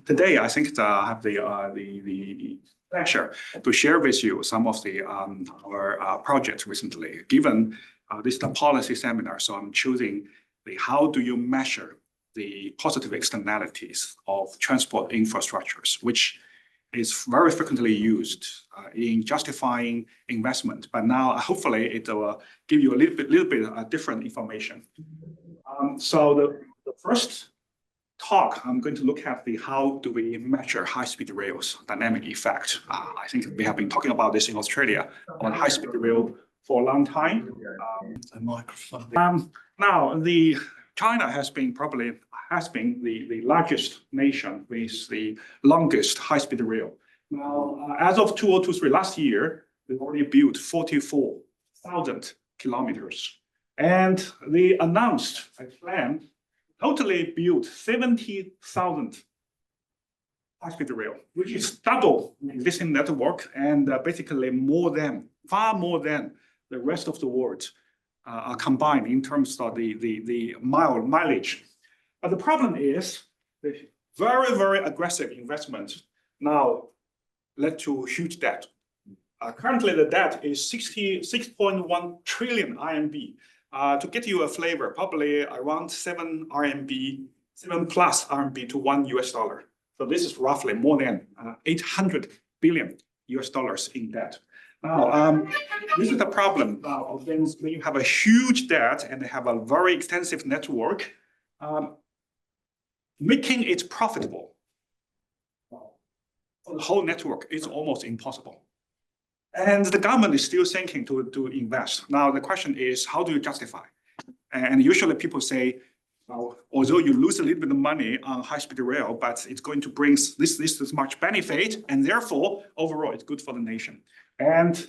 Today I think I have the pleasure to share with you some of the our projects recently. Given this is the policy seminar, so I'm choosing the how do you measure the positive externalities of transport infrastructures, which is very frequently used in justifying investment. But now hopefully it will give you a little bit different information. So the first talk, I'm going to look at the how do we measure high-speed rail's dynamic effect. I think we have been talking about this in Australia on high-speed rail for a long time. Now, China has been the largest nation with the longest high-speed rail. Now, as of 2023, last year, they've already built 44,000 kilometers. And they announced a plan totally built 70,000 high-speed rail, which is double the existing network and basically far more than the rest of the world are combined in terms of the mileage. But the problem is the very, very aggressive investment now led to huge debt. Currently, the debt is 66.1 trillion RMB. To get you a flavor, probably around 7 plus RMB to $1. So this is roughly more than 800 billion US dollars in debt. Now, this is the problem of things when you have a huge debt and they have a very extensive network, making it profitable for the whole network is almost impossible. And the government is still thinking to invest. Now, the question is, how do you justify? And usually people say, well, although you lose a little bit of money on high-speed rail, but it's going to bring this much benefit, and therefore, overall, it's good for the nation. And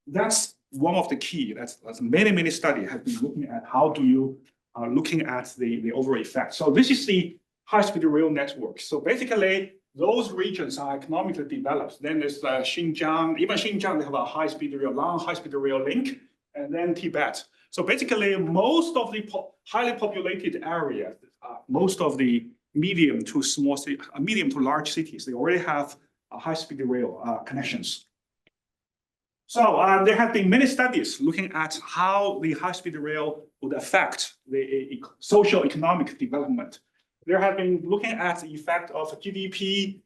that's one of the key. That's many studies have been looking at how do you looking at the overall effect. So this is the high-speed rail network. So basically, those regions are economically developed. Then there's Xinjiang. Even Xinjiang, they have a high-speed rail, long high-speed rail link, and then Tibet. So basically, most of the highly populated areas, most of the medium to large cities, they already have high-speed rail connections. So there have been many studies looking at how the high-speed rail would affect the socio-economic development. There have been looking at the effect of GDP,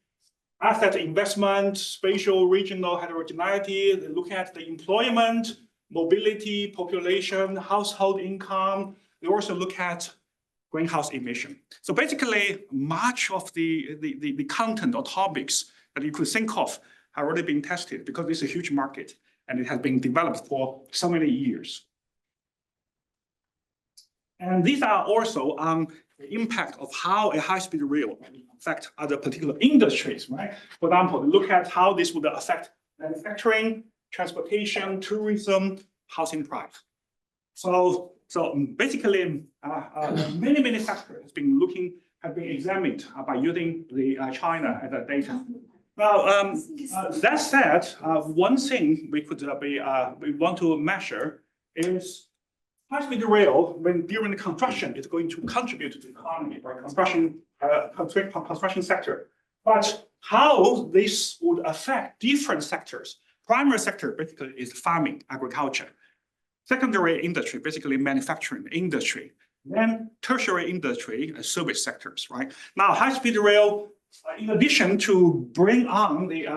asset investment, spatial regional heterogeneity. They look at the employment, mobility, population, household income. They also look at greenhouse emission. So basically, much of the content or topics that you could think of have already been tested because it's a huge market and it has been developed for so many years. And these are also the impact of how a high-speed rail affect other particular industries, right? For example, look at how this would affect manufacturing, transportation, tourism, housing price. So basically, many factors have been examined by using the China as a data. Now, that said, one thing we want to measure is high-speed rail, when during the construction, is going to contribute to the economy by construction sector. But how this would affect different sectors? Primary sector basically is farming, agriculture. Secondary industry, basically manufacturing industry. Then tertiary industry, service sectors, right? Now, high-speed rail, in addition to bring on the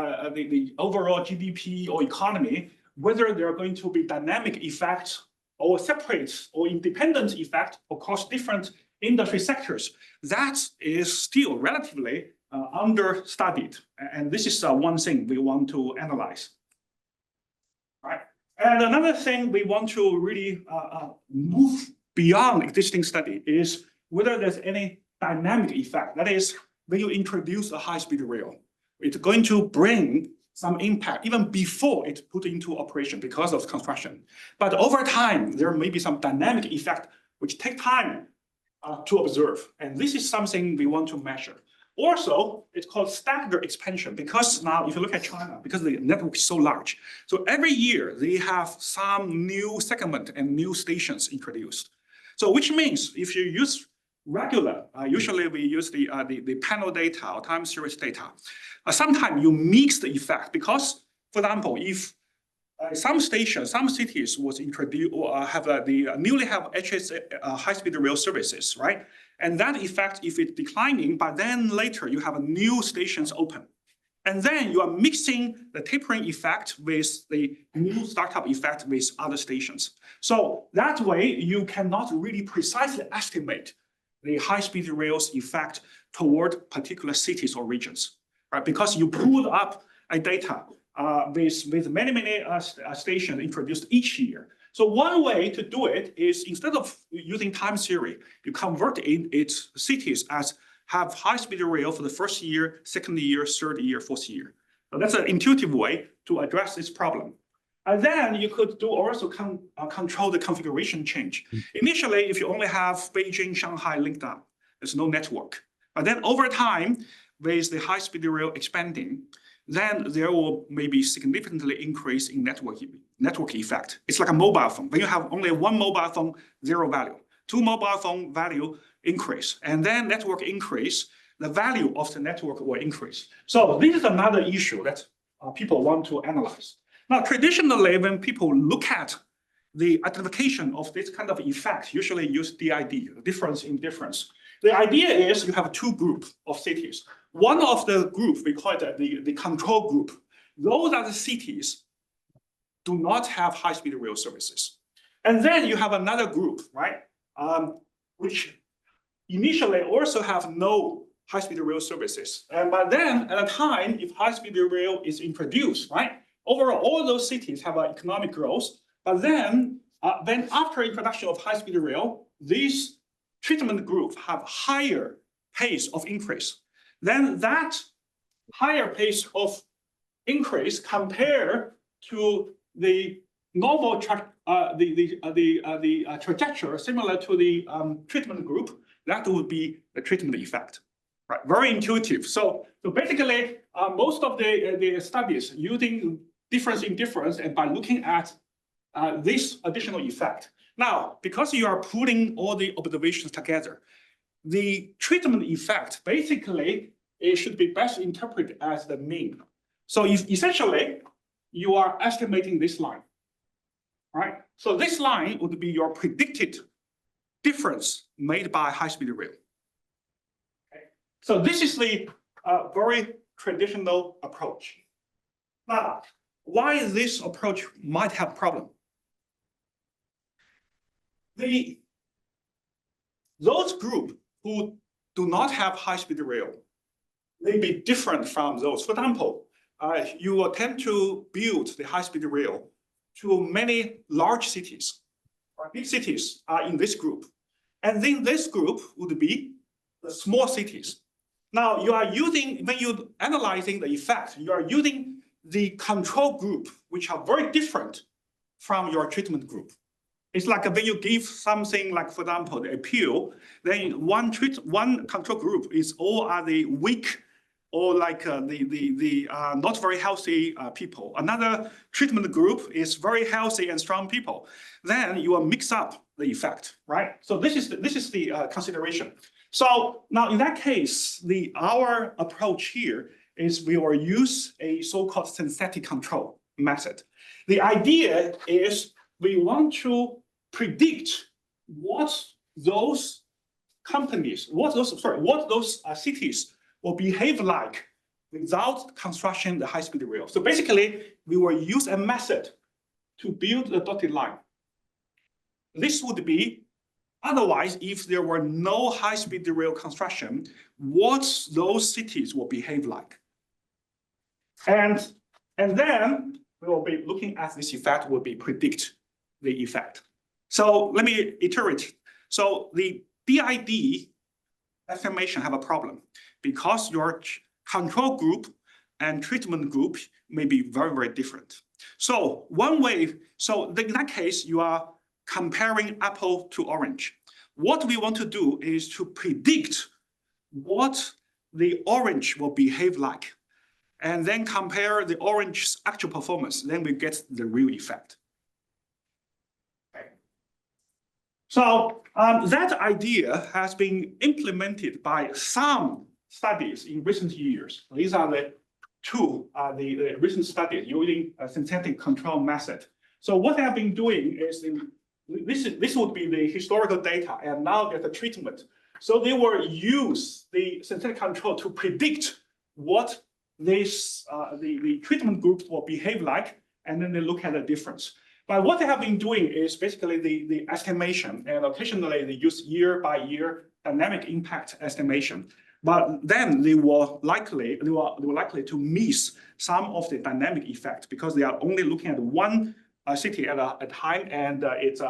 overall GDP or economy, whether there are going to be dynamic effects or separate or independent effect across different industry sectors, that is still relatively understudied. And this is one thing we want to analyze. Right? And another thing we want to really move beyond existing study is whether there's any dynamic effect. That is, when you introduce a high-speed rail, it's going to bring some impact even before it's put into operation because of construction. But over time, there may be some dynamic effect which take time to observe. And this is something we want to measure. Also, it's called staggered expansion because now if you look at China, because the network is so large, so every year they have some new segment and new stations introduced. So which means if you use regular, usually we use the panel data or time series data. Sometimes you mix the effect because, for example, if some stations, some cities was introduced or have the newly have HS high-speed rail services, right? And that effect, if it's declining, but then later you have a new stations open. And then you are mixing the tapering effect with the new startup effect with other stations. So that way you cannot really precisely estimate the high-speed rail's effect toward particular cities or regions, right? Because you pulled up a data with many stations introduced each year. So one way to do it is instead of using time series, you convert its cities as have high-speed rail for the first year, second year, third year, fourth year. So that's an intuitive way to address this problem. And then you could do also control the configuration change. Initially, if you only have Beijing, Shanghai linked up, there's no network. But then over time, with the high-speed rail expanding, then there will maybe significantly increase in network effect. It's like a mobile phone. When you have only one mobile phone, zero value. Two mobile phone value increase, and then network increase, the value of the network will increase. So this is another issue that people want to analyze. Now, traditionally, when people look at the identification of this kind of effect, usually use DID, difference in difference. The idea is you have two groups of cities. One of the group, we call it the control group. Those are the cities do not have high-speed rail services. And then you have another group, right, which initially also have no high-speed rail services. But then at a time, if high-speed rail is introduced, right, overall, all those cities have an economic growth. But then after introduction of high-speed rail, these treatment groups have higher pace of increase. Then that higher pace of increase compared to the normal trajectory similar to the treatment group, that would be the treatment effect, right? Very intuitive. So basically, most of the studies using difference in difference and by looking at this additional effect. Now, because you are putting all the observations together, the treatment effect basically it should be best interpreted as the mean. So essentially, you are estimating this line, right? So this line would be your predicted difference made by high-speed rail. Okay. So this is the very traditional approach. Now, why this approach might have problem? Those groups who do not have high-speed rail may be different from those. For example, you will tend to build the high-speed rail to many large cities, or big cities are in this group. And then this group would be the small cities. Now you are using, when you're analyzing the effect, you are using the control group, which are very different from your treatment group. It's like when you give something like, for example, the appeal, then one control group is all are the weak or like the not very healthy people. Another treatment group is very healthy and strong people. Then you will mix up the effect, right? So this is the consideration. So now in that case, our approach here is we will use a so-called synthetic control method. The idea is we want to predict what those companies, what those cities will behave like without construction the high-speed rail. So basically, we will use a method to build the dotted line. This would be, otherwise, if there were no high-speed rail construction, what those cities will behave like. And then we will be looking at this effect, will be predict the effect. So let me iterate. So the DID estimation have a problem because your control group and treatment group may be very, very different. So one way, so in that case, you are comparing apple to orange. What we want to do is to predict what the orange will behave like, and then compare the orange's actual performance, then we get the real effect. Okay. So That idea has been implemented by some studies in recent years. These are the two the recent studies using a synthetic control method. So what they have been doing is this would be the historical data, and now there's a treatment. So they will use the synthetic control to predict what this the treatment groups will behave like, and then they look at the difference. But what they have been doing is basically the estimation, and occasionally they use year-by-year dynamic impact estimation. But then they were likely to miss some of the dynamic effect because they are only looking at one city at a time, and it's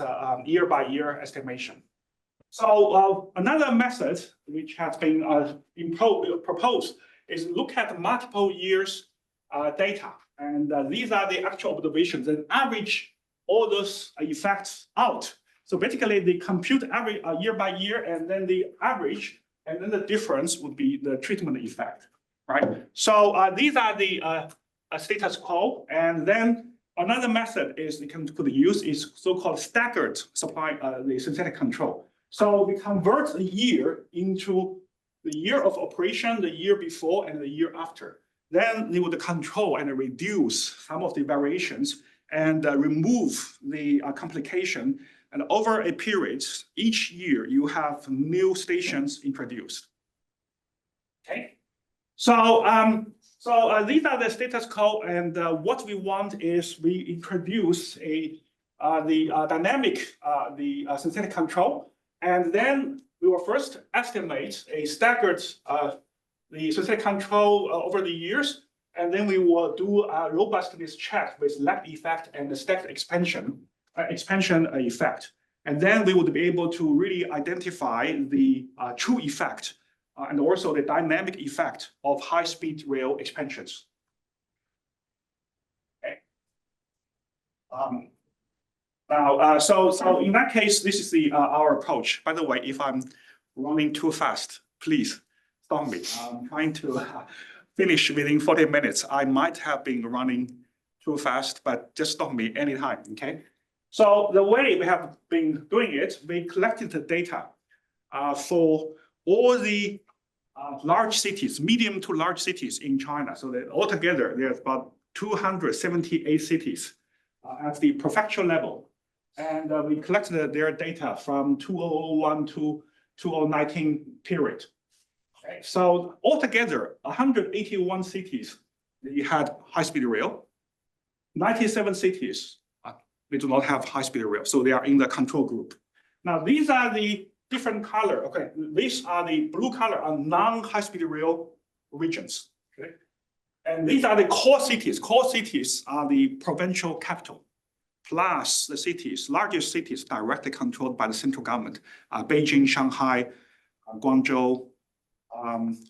a year-by-year estimation. So another method which has been proposed is look at multiple years data. And these are the actual observations and average all those effects out. So basically, they compute average year by year, and then the average, and then the difference would be the treatment effect, right? So these are the status quo. And then another method is could use is so-called staggered supply, the synthetic control. So we convert the year into the year of operation, the year before, and the year after. Then they would control and reduce some of the variations and remove the complication. And over a period, each year you have new stations introduced. Okay, so these are the status quo, and what we want is we introduce the dynamic synthetic control, and then we will first estimate a staggered the synthetic control over the years, and then we will do a robustness check with lag effect and the stacked expansion effect. And then we would be able to really identify the true effect and also the dynamic effect of high-speed rail expansions. Okay. So in that case, this is our approach. By the way, if I'm running too fast, please stop me. I'm trying to finish within 40 minutes. I might have been running too fast, but just stop me anytime, okay? So the way we have been doing it, we collected the data for all the large cities, medium to large cities in China. So that altogether, there's about 278 cities at the prefecture level. And we collected their data from 2001 to 2019 period. Okay. So altogether, 181 cities, they had high-speed rail. 97 cities, they do not have high-speed rail, so they are in the control group. Now, these are the different color. Okay, these are the blue color are non-high-speed rail regions. Okay, and these are the core cities. Core cities are the provincial capital, plus the cities, largest cities directly controlled by the central government: Beijing, Shanghai, Guangzhou,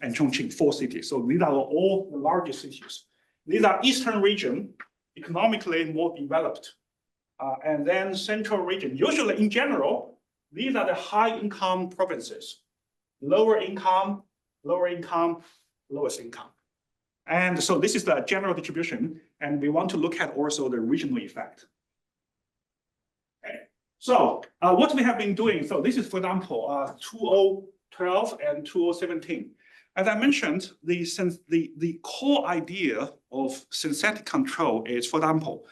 and Chongqing, 4 cities. So these are all the largest cities. These are eastern region, economically more developed, and then central region. Usually, in general, these are the high-income provinces. Lower income, lowest income. And so this is the general distribution, and we want to look at also the regional effect. Okay. So what we have been doing, so this is, for example, 2012 and 2017. As I mentioned, the core idea of synthetic control is, for example,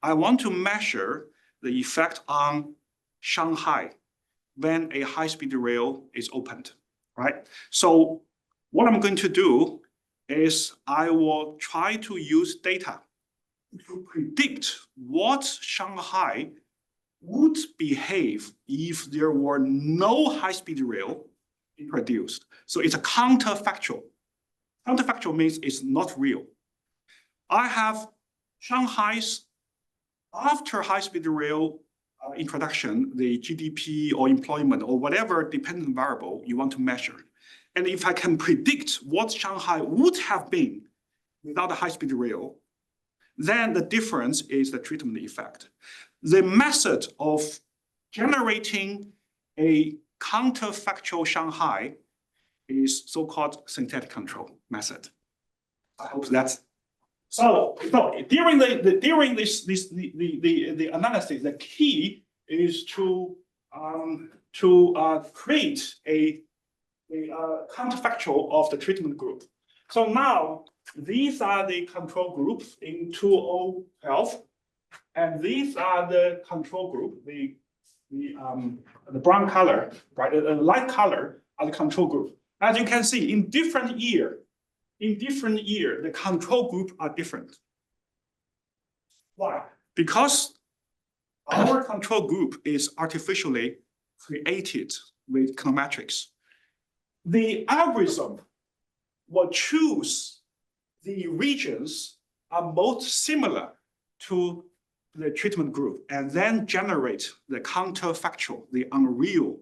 I want to measure the effect on Shanghai when a high-speed rail is opened, right? So what I'm going to do is I will try to use data to predict what Shanghai would behave if there were no high-speed rail introduced. So it's a counterfactual. Counterfactual means it's not real. I have Shanghai's after high-speed rail introduction, the GDP or employment or whatever dependent variable you want to measure. And if I can predict what Shanghai would have been without a high-speed rail, then the difference is the treatment effect. The method of generating a counterfactual Shanghai is so-called synthetic control method. I hope that's so. During the analysis, the key is to create a counterfactual of the treatment group. So now these are the control groups in 2012, and these are the control group, the brown color, right? The light color are the control group. As you can see, in different year, the control group are different. Why? Because our control group is artificially created with econometrics. The algorithm will choose the regions are most similar to the treatment group and then generate the counterfactual, the unreal,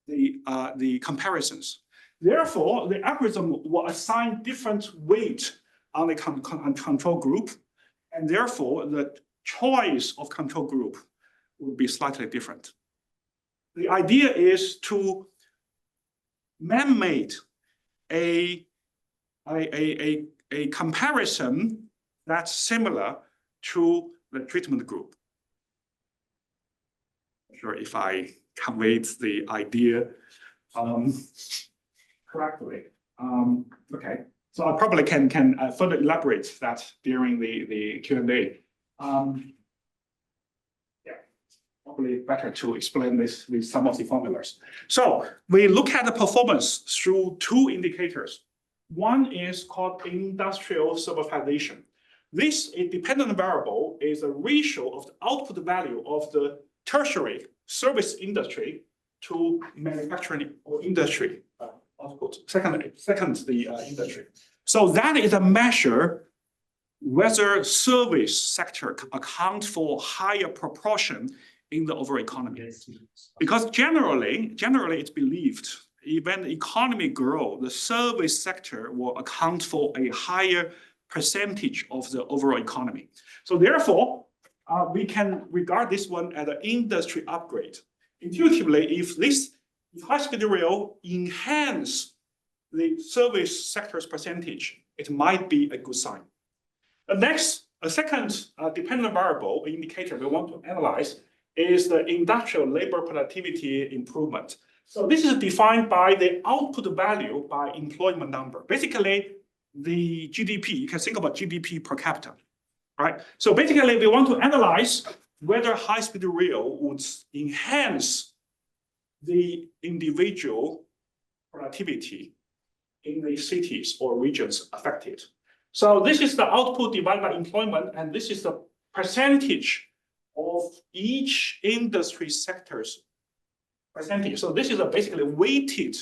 the comparisons. Therefore, the algorithm will assign different weight on the control group, and therefore the choice of control group will be slightly different. The idea is to man-made a comparison that's similar to the treatment group. Not sure if I conveyed the idea correctly. Okay, so I probably can further elaborate that during the Q&A. Yeah, probably better to explain this with some of the formulas. So we look at the performance through two indicators. One is called industrial servitization. This dependent variable is a ratio of the output value of the tertiary service industry to manufacturing or industry output. Second, the industry. So that is a measure whether service sector account for higher proportion in the overall economy. Because generally it's believed when the economy grows, the service sector will account for a higher percentage of the overall economy. So therefore, we can regard this one as an industry upgrade. Intuitively, if high-speed rail enhance the service sector's percentage, it might be a good sign. A second dependent variable indicator we want to analyze is the industrial labor productivity improvement. So this is defined by the output value by employment number. Basically, the GDP, you can think about GDP per capita, right? So basically, we want to analyze whether high-speed rail would enhance the individual productivity in the cities or regions affected. So this is the output divided by employment, and this is the percentage of each industry sector's percentage. So this is basically weighted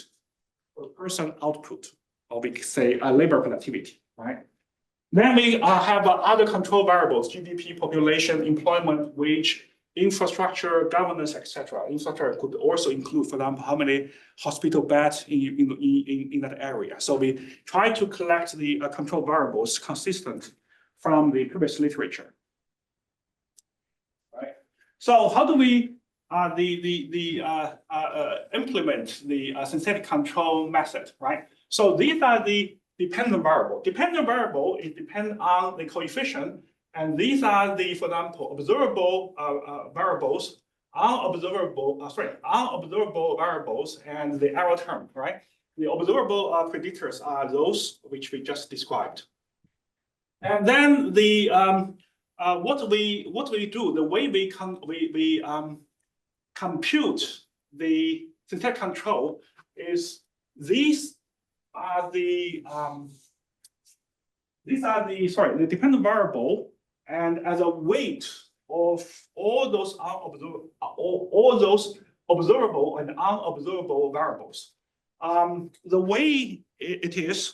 per person output, or we could say labor productivity, right? Then we have other control variables: GDP, population, employment, wage, infrastructure, governance, etc. Infrastructure could also include, for example, how many hospital beds in that area. So we try to collect the control variables consistent from the previous literature. Right. So how do we implement the synthetic control method? Right. So these are the dependent variable. Dependent variable is depend on the coefficient. And these are the, for example, observable variables, unobservable variables, and the error term, right? The observable predictors are those which we just described. And then the what we do, the way we compute the synthetic control is these are the dependent variable. And as a weight of all those observable and unobservable variables. The way it is,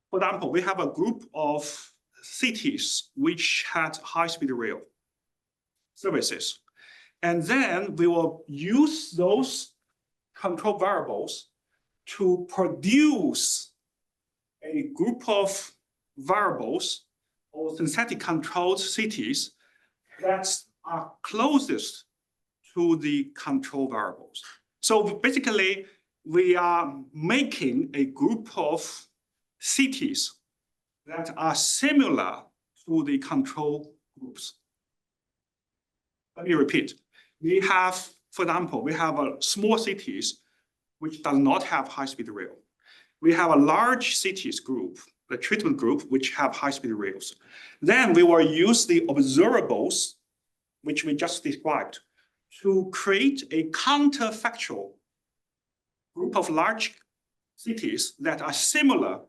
for example, we have a group of cities which had high-speed rail services. And then we will use those control variables to produce a group of variables or synthetic controlled cities that are closest to the control variables. So basically, we are making a group of cities that are similar to the control groups. Let me repeat. We have For example, we have small cities which does not have high-speed rail. We have a large cities group, the treatment group, which have high-speed rails. Then we will use the observables, which we just described, to create a counterfactual group of large cities that are similar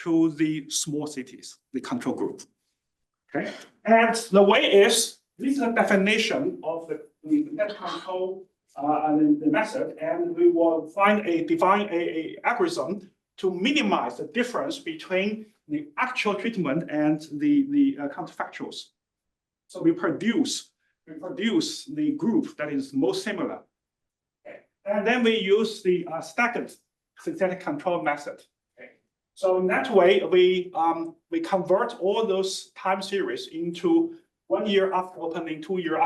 to the small cities, the control group. Okay, and the way is, this is a definition of the net control the method, and we will define a algorithm to minimize the difference between the actual treatment and the counterfactuals. So we produce the group that is most similar. Okay. And then we use the staggered synthetic control method. Okay. So in that way, we convert all those time series into 1 year after opening, 2 years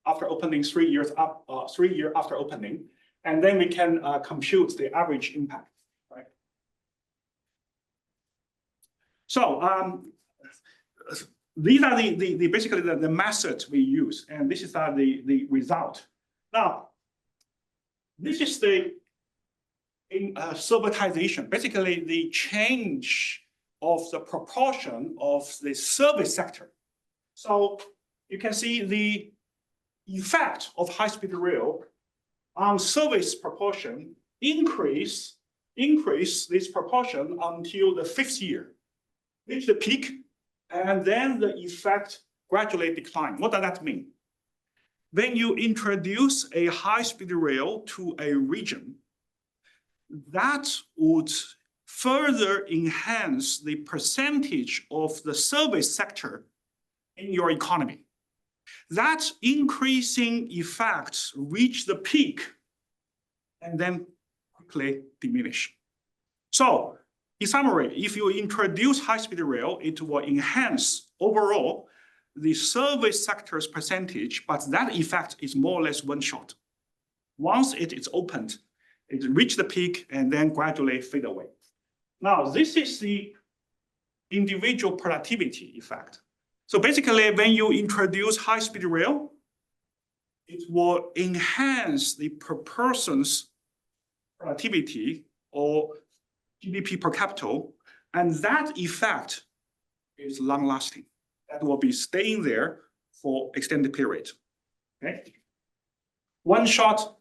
after opening, 3 years after opening, and then we can compute the average impact. Right. So these are basically the methods we use, and this is the result. Now, this is the servitization, basically the change of the proportion of the service sector. So you can see the effect of high-speed rail on service proportion increase this proportion until the 5th year, reach the peak, and then the effect gradually decline. What does that mean? When you introduce a high-speed rail to a region, that would further enhance the percentage of the service sector in your economy. That increasing effects reach the peak and then quickly diminish. So, in summary, if you introduce high-speed rail, it will enhance overall the service sector's percentage, but that effect is more or less one shot. Once it is opened, it reaches the peak and then gradually fade away. Now, this is the individual productivity effect. So basically, when you introduce high-speed rail, it will enhance the per person's productivity or GDP per capita, and that effect is long-lasting. That will be staying there for extended period. Okay? One-shot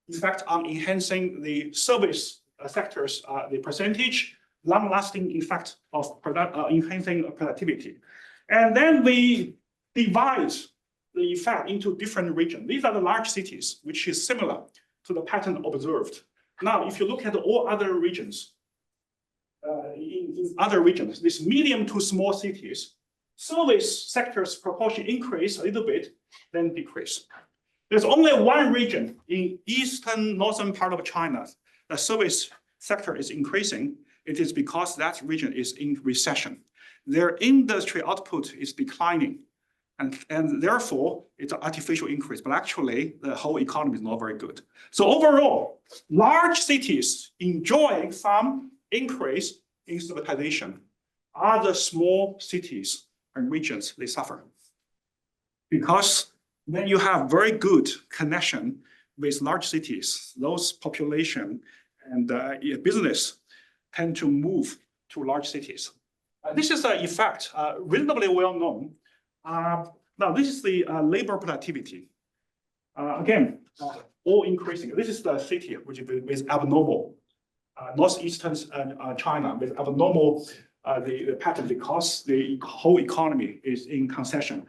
effect on enhancing the service sectors, the percentage, long-lasting effect of enhancing productivity. And then we divide the effect into different regions. These are the large cities, which is similar to the pattern observed. Now, if you look at all other regions, in other regions, these medium to small cities, service sector's proportion increase a little bit, then decrease. There's only one region in northern part of China, the service sector is increasing. It is because that region is in recession. Their industry output is declining, and therefore it's an artificial increase, but actually the whole economy is not very good. So overall, large cities enjoy some increase in servitization. Other small cities and regions, they suffer. Because when you have very good connection with large cities, those population and business tend to move to large cities. This is an effect, reasonably well known. Now, this is the labor productivity. Again, all increasing. This is the city which is abnormal. Northeastern China with abnormal the pattern because the whole economy is in concession.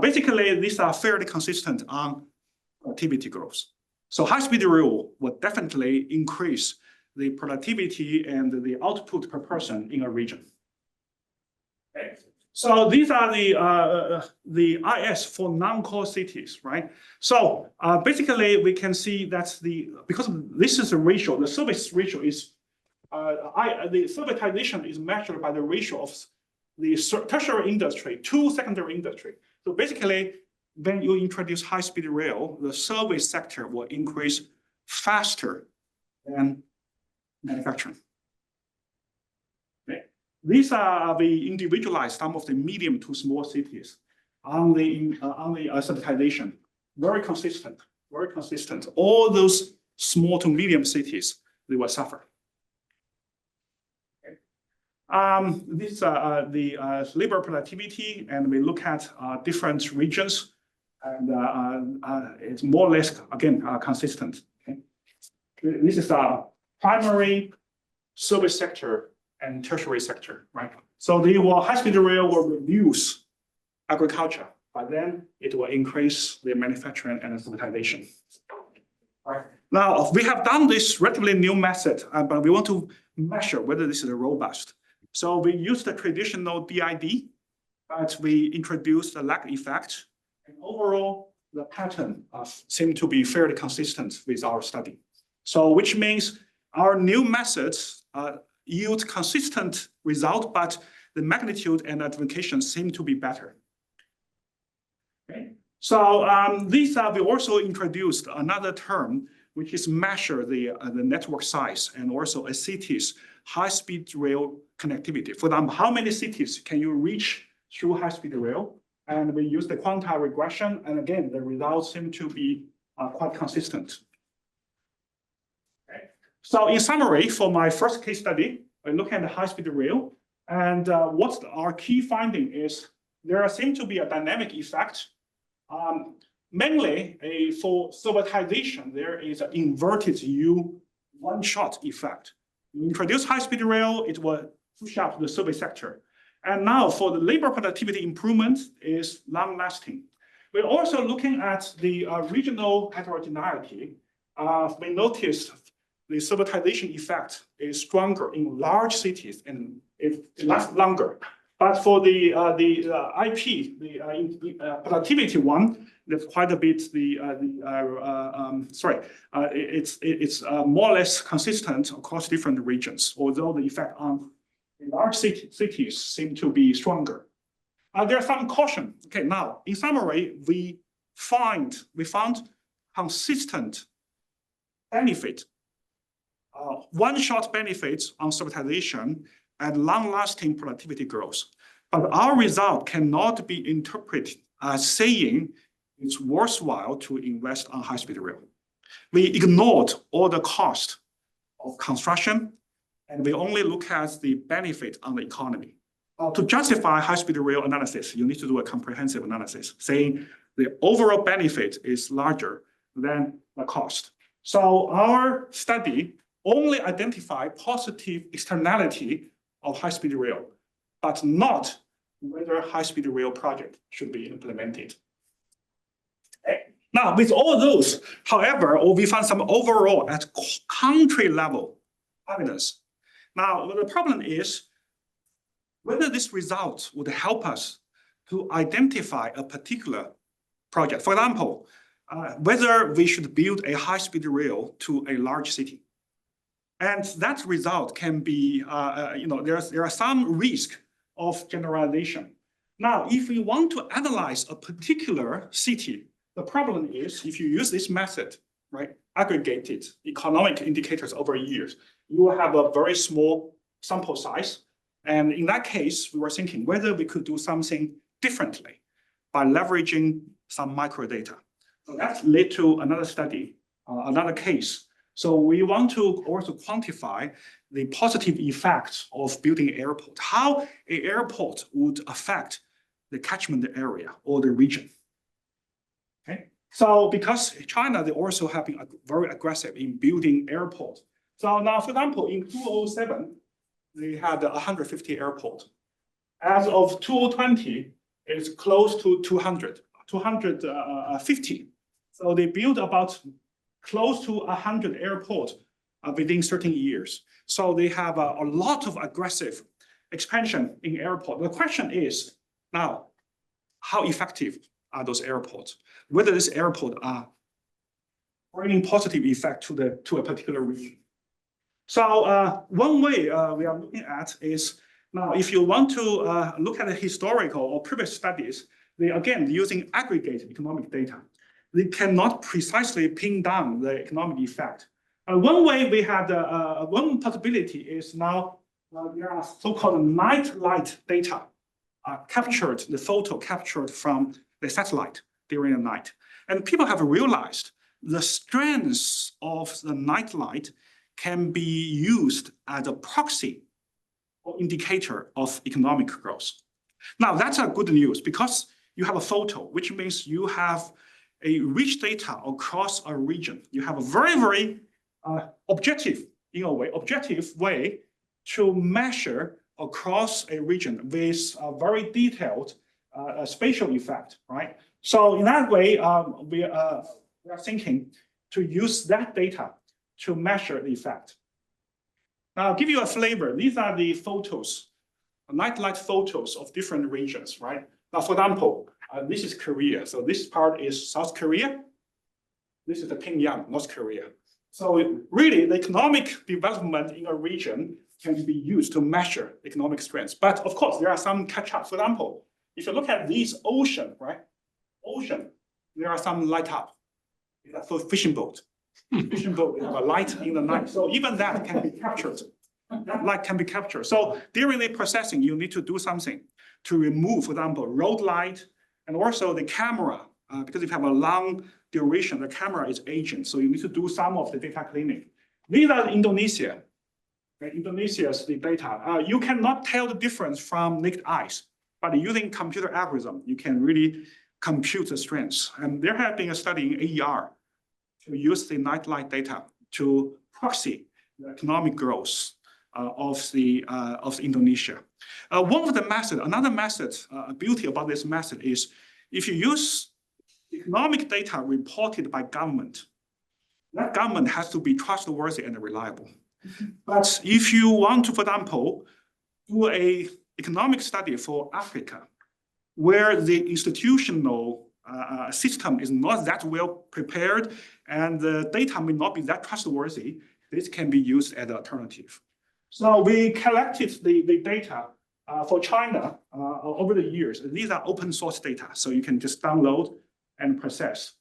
Basically, these are fairly consistent on productivity growth. So high-speed rail will definitely increase the productivity and the output per person in a region. Okay. So these are the IS for non-core cities, right? So basically, we can see that because this is a ratio, the service ratio is the servitization is measured by the ratio of the tertiary industry to secondary industry. So basically, when you introduce high-speed rail, the service sector will increase faster than manufacturing. Okay. These are the individualized some of the medium to small cities on the servitization, very consistent very consistent. All those small to medium cities, they will suffer. This is the labor productivity, and we look at different regions, and it's more or less, again, consistent. Okay? This is a primary service sector and tertiary sector, right? So the high-speed rail will reduce agriculture, but then it will increase the manufacturing and civilization. Right. Now, we have done this relatively new method, but we want to measure whether this is robust. So we use the traditional DID, but we introduce the lag effect. And overall, the pattern seems to be fairly consistent with our study. So which means our new methods yield consistent result, but the magnitude and application seem to be better. Okay. So we also introduced another term, which is measure the network size and also a city's high-speed rail connectivity. For example, how many cities can you reach through high-speed rail? And we use the quantile regression, and again, the results seem to be quite consistent. Okay. So in summary, for my first case study, I look at the high-speed rail, and what's our key finding is there seems to be a dynamic effect. Mainly for servitization, there is an inverted U one-shot effect. You introduce high-speed rail, it will push up the service sector. And now for the labor productivity improvement is long-lasting. We're also looking at the regional heterogeneity. We noticed the servitization effect is stronger in large cities and it lasts longer. But for the IP, the productivity one, there's quite a bit. It's more or less consistent across different regions, although the effect on large cities seem to be stronger. There's some caution. Okay, now in summary, we found consistent benefit, one-shot benefits on servitization and long-lasting productivity growth. But our result cannot be interpreted as saying it's worthwhile to invest on high-speed rail. We ignored all the cost of construction, and we only look at the benefit on the economy. To justify high-speed rail analysis, you need to do a comprehensive analysis, saying the overall benefit is larger than the cost. So our study only identified positive externality of high-speed rail, but not whether high-speed rail project should be implemented. Now, with all those, however, we found some overall at country level evidence. Now, the problem is whether this result would help us to identify a particular project. For example, whether we should build a high-speed rail to a large city. And that result can be, there are some risk of generalization. Now, if we want to analyze a particular city, the problem is if you use this method, right, aggregated economic indicators over years, you will have a very small sample size. And in that case, we were thinking whether we could do something differently by leveraging some microdata. So that led to another study, another case. So we want to also quantify the positive effects of building an airport, how an airport would affect the catchment area or the region. Okay. So because China, they also have been very aggressive in building airports. So now, for example, in 2007, they had 150 airports. As of 2020, it's close to 250. So they built about close to 100 airports within certain years. So they have a lot of aggressive expansion in airport. The question is now, how effective are those airports? Whether this airport are bringing positive effect to a particular region. So one way we are looking at is now, if you want to look at the historical or previous studies, they again using aggregated economic data. They cannot precisely pin down the economic effect. One way we had, one possibility is now there are so-called night light data captured, the photo captured from the satellite during the night. And people have realized the strength of the nightlight can be used as a proxy or indicator of economic growth. Now, that's a good news because you have a photo, which means you have a rich data across a region. You have a very, very objective, in a way, objective way to measure across a region with a very detailed spatial effect, right? So in that way, we are thinking to use that data to measure the effect. Now, I'll give you a flavor. These are the photos, nightlight photos of different regions, right? Now, for example, this is Korea. So this part is South Korea. This is the Pyongyang, North Korea. So really, the economic development in a region can be used to measure economic strength. But of course, there are some catch-up. For example, if you look at this ocean, right? Ocean, there are some light up. For fishing boat. Fishing boat, they have a light in the night. So even that can be captured. That light can be captured. So during the processing, you need to do something to remove, for example, road light and also the camera, because if you have a long duration, the camera is aging. So you need to do some of the data cleaning. These are Indonesia. Okay? Indonesia's the data. You cannot tell the difference from naked eyes, but using computer algorithm, you can really compute the strengths. And there have been a study in AER to use the nightlight data to proxy the economic growth of Indonesia. One of the methods, another method, beauty about this method is if you use economic data reported by government, that government has to be trustworthy and reliable. But if you want to, for example, do an economic study for Africa, where the institutional system is not that well prepared and the data may not be that trustworthy, this can be used as an alternative. So we collected the data for China over the years. These are open source data, so you can just download and process.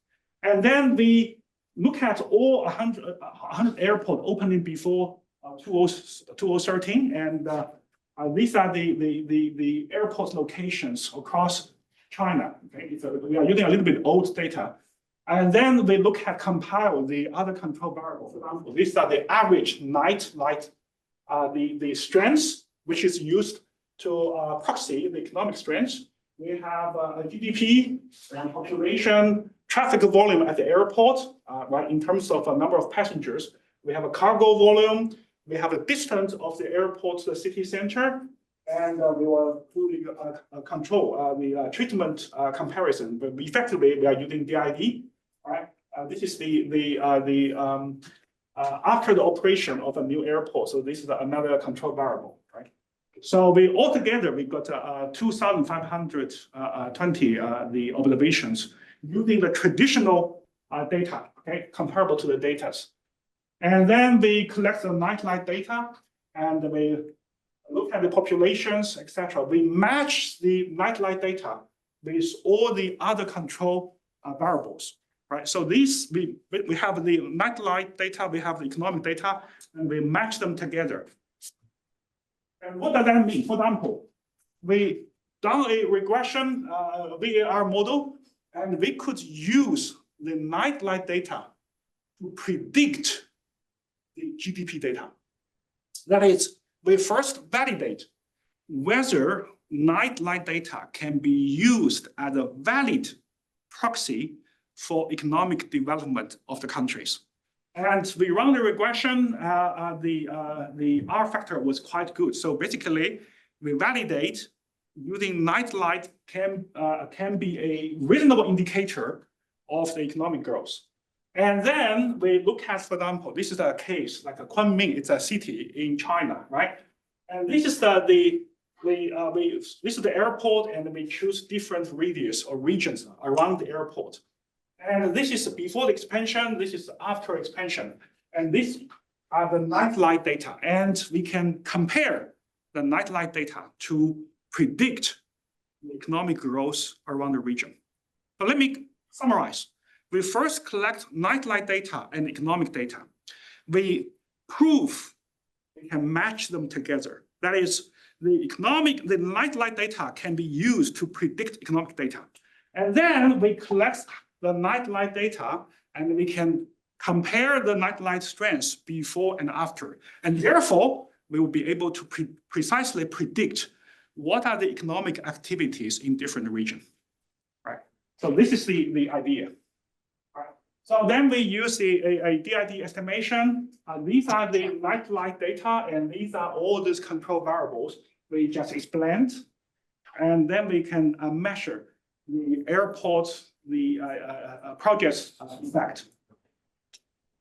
And then we look at all 100 airports opening before 2013, and these are the airport locations across China. Okay? We are using a little bit old data. And then we look at compile the other control variables. For example, these are the average night light, the strength, which is used to proxy the economic strength. We have a GDP, and population, traffic volume at the airport, right, in terms of a number of passengers. We have a cargo volume. We have a distance of the airport to the city center. And we will do the control, the treatment comparison. But effectively, we are using DID, right? This is after the operation of a new airport. So this is another control variable, right? So we altogether, we got 2,520 the observations using the traditional data, okay, comparable to the data. And then we collect the nightlight data and we look at the populations, etc. We match the nightlight data with all the other control variables, right? So these, we have the nightlight data, we have the economic data, and we match them together. And what does that mean? For example, we done a regression VAR model, and we could use the nightlight data to predict the GDP data. That is, we first validate whether nightlight data can be used as a valid proxy for economic development of the countries. And we run the regression, the R factor was quite good. So basically, we validate using nightlight can be a reasonable indicator of the economic growth. And then we look at, for example, this is a case like a Kunming, it's a city in China, right? And this is this is the airport, and we choose different radius or regions around the airport. And this is before the expansion, this is after expansion. And these are the nightlight data. And we can compare the nightlight data to predict the economic growth around the region. So let me summarize. We first collect nightlight data and economic data. We prove we can match them together. That is, the nightlight data can be used to predict economic data. And then we collect the nightlight data and we can compare the nightlight strengths before and after. And therefore, we will be able to precisely predict what are the economic activities in different regions, right? So this is the idea. Right. So then we use a DID estimation. These are the nightlight data, and these are all these control variables we just explained. And then we can measure the airport, the project's effect.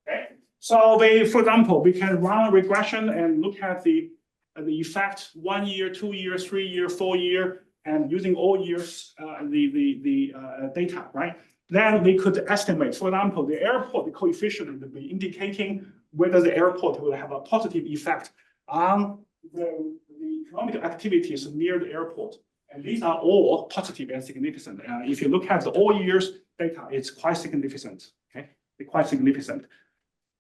Okay. So for example, we can run a regression and look at the effect 1 year, 2 year, 3 year, 4 year, and using all years the data, right? Then we could estimate, for example, the airport, the coefficient will be indicating whether the airport will have a positive effect on the economic activities near the airport. And these are all positive and significant. If you look at the all years data, it's quite significant. Okay, it's quite significant.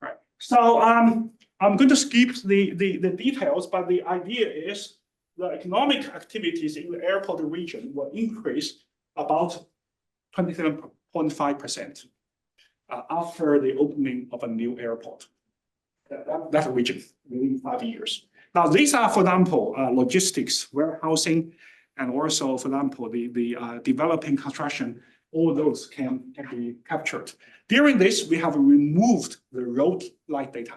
Right. So I'm going to skip the details, but the idea is the economic activities in the airport region will increase about 27.5% after the opening of a new airport. That region within 5 years. Now, these are, for example, logistics, warehousing, and also, for example, the developing construction. All those can be captured. During this, we have removed the road light data.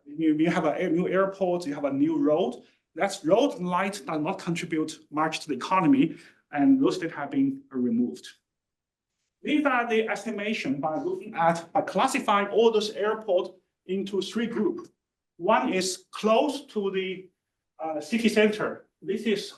You have a new airport, you have a new road. That road light does not contribute much to the economy, and those data have been removed. These are the estimation by classifying all those airports into 3 groups. One is close to the city center. This is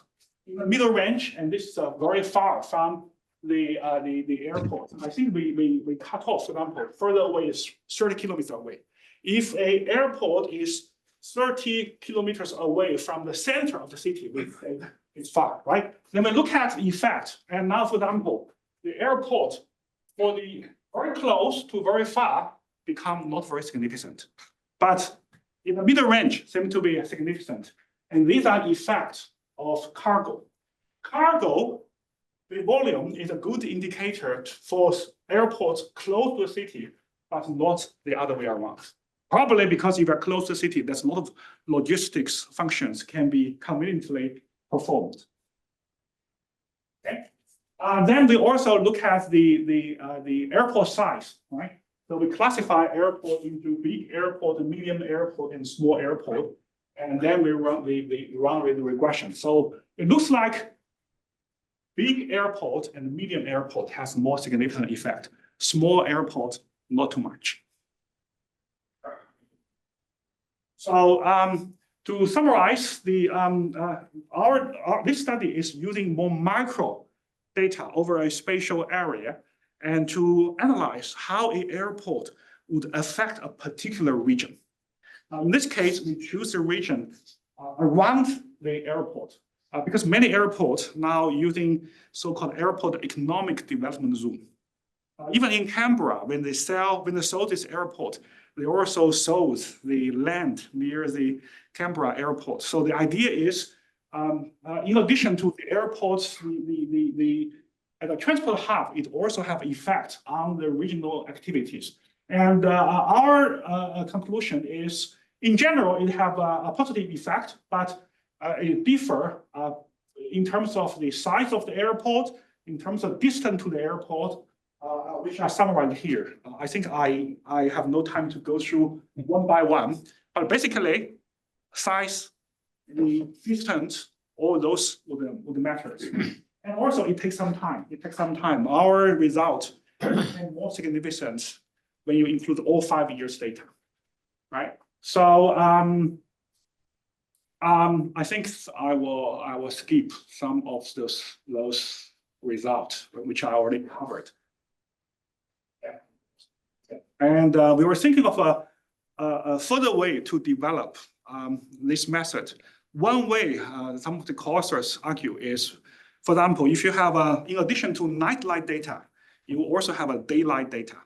in the middle range, and this is very far from the airport. I think we cut off, for example, further away is 30 kilometers away. If an airport is 30 kilometers away from the center of the city, it's far, right? Then we look at the effect, and now, for example, the airport for the very close to very far become not very significant, but in the middle range seem to be significant. And these are effects of cargo. Cargo, the volume is a good indicator for airports close to the city, but not the other way around. Probably because if you're close to the city, there's a lot of logistics functions can be conveniently performed. Okay. Then we also look at the airport size, right? So we classify airport into big airport, medium airport, and small airport, and then we run the regression. So it looks like big airport and medium airport has more significant effect. Small airport, not too much. So to summarize, this study is using more micro data over a spatial area and to analyze how an airport would affect a particular region. In this case, we choose a region around the airport because many airports now using so-called airport economic development zone. Even in Canberra, when they sold this airport, they also sold the land near the Canberra airport. So the idea is, in addition to the airports, the transport hub, it also have effect on the regional activities. And our conclusion is, in general, it have a positive effect, but it differ in terms of the size of the airport, in terms of distance to the airport, which are summarized here. I think I have no time to go through one by one, but basically, size, the distance, all those would matter. And also, it takes some time. Our result is more significant when you include all 5 years data, right? So I think I will skip some of those results which I already covered. And we were thinking of a further way to develop this method. One way some of the co-authors argue is, for example, if you have in addition to nightlight data, you also have a daylight data.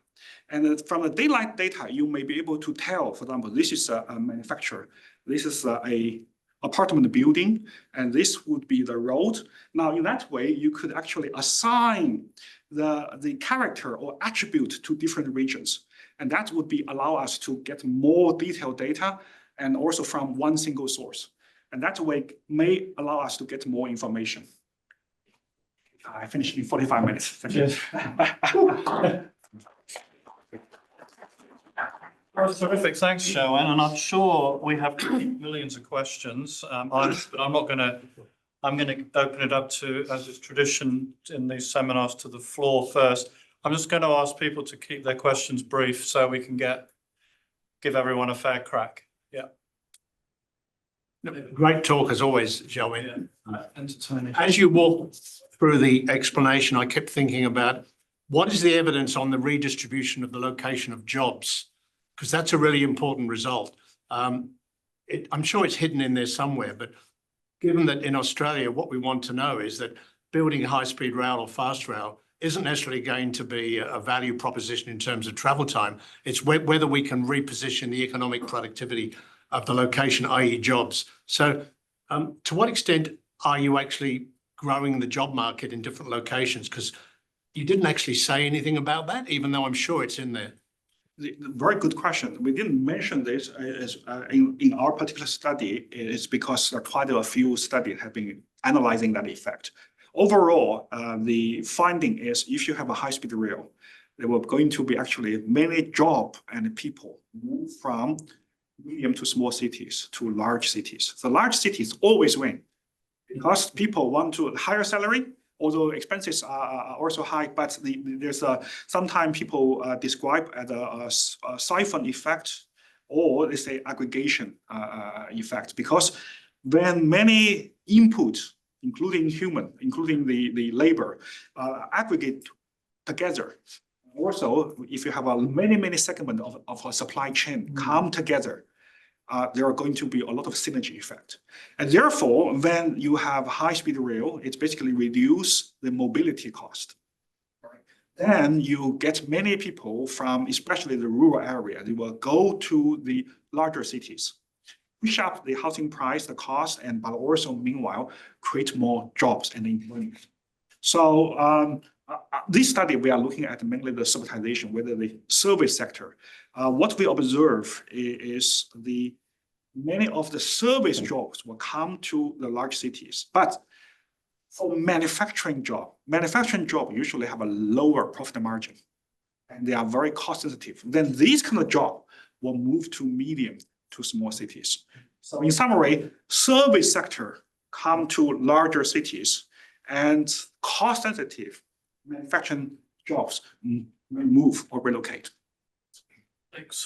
And from the daylight data, you may be able to tell, for example, this is a manufacturer, this is a apartment building, and this would be the road. Now, in that way, you could actually assign the character or attribute to different regions. And that would be allow us to get more detailed data and also from one single source. And that way may allow us to get more information. I finished in 45 minutes. Thank you. That's terrific. Thanks, Xiaowen. And I'm sure we have millions of questions, but I'm going to open it up to, as is tradition in these seminars, to the floor first. I'm just going to ask people to keep their questions brief so we can give everyone a fair crack. Yeah. Great talk as always, Xiaowen. Entertaining. As you walk through the explanation, I kept thinking about what is the evidence on the redistribution of the location of jobs? Because that's a really important result. I'm sure it's hidden in there somewhere, but given that in Australia, what we want to know is that building high-speed rail or fast rail isn't necessarily going to be a value proposition in terms of travel time. It's whether we can reposition the economic productivity of the location, i.e. jobs. So to what extent are you actually growing the job market in different locations? Because you didn't actually say anything about that, even though I'm sure it's in there. Very good question. We didn't mention this in our particular study. It's because there are quite a few studies have been analyzing that effect. Overall, the finding is if you have a high-speed rail, there were going to be actually many jobs and people move from medium to small cities to large cities. The large cities always win because people want to higher salary, although expenses are also high, but there's sometimes people describe as a siphon effect, or they say aggregation effect, because when many input, including human, including the labor, aggregate together. Also, if you have a many segments of a supply chain come together, there are going to be a lot of synergy effect. And therefore, when you have high-speed rail, it's basically reduce the mobility cost. Then you get many people from, especially the rural area, they will go to the larger cities, push up the housing price, the cost, but also meanwhile, create more jobs and employment. So this study, we are looking at mainly the servitization, whether the service sector. What we observe is many of the service jobs will come to the large cities, but for manufacturing job usually have a lower profit margin, and they are very cost sensitive. Then these kind of job will move to medium to small cities. So in summary, service sector come to larger cities, and cost sensitive manufacturing jobs may move or relocate. Thanks.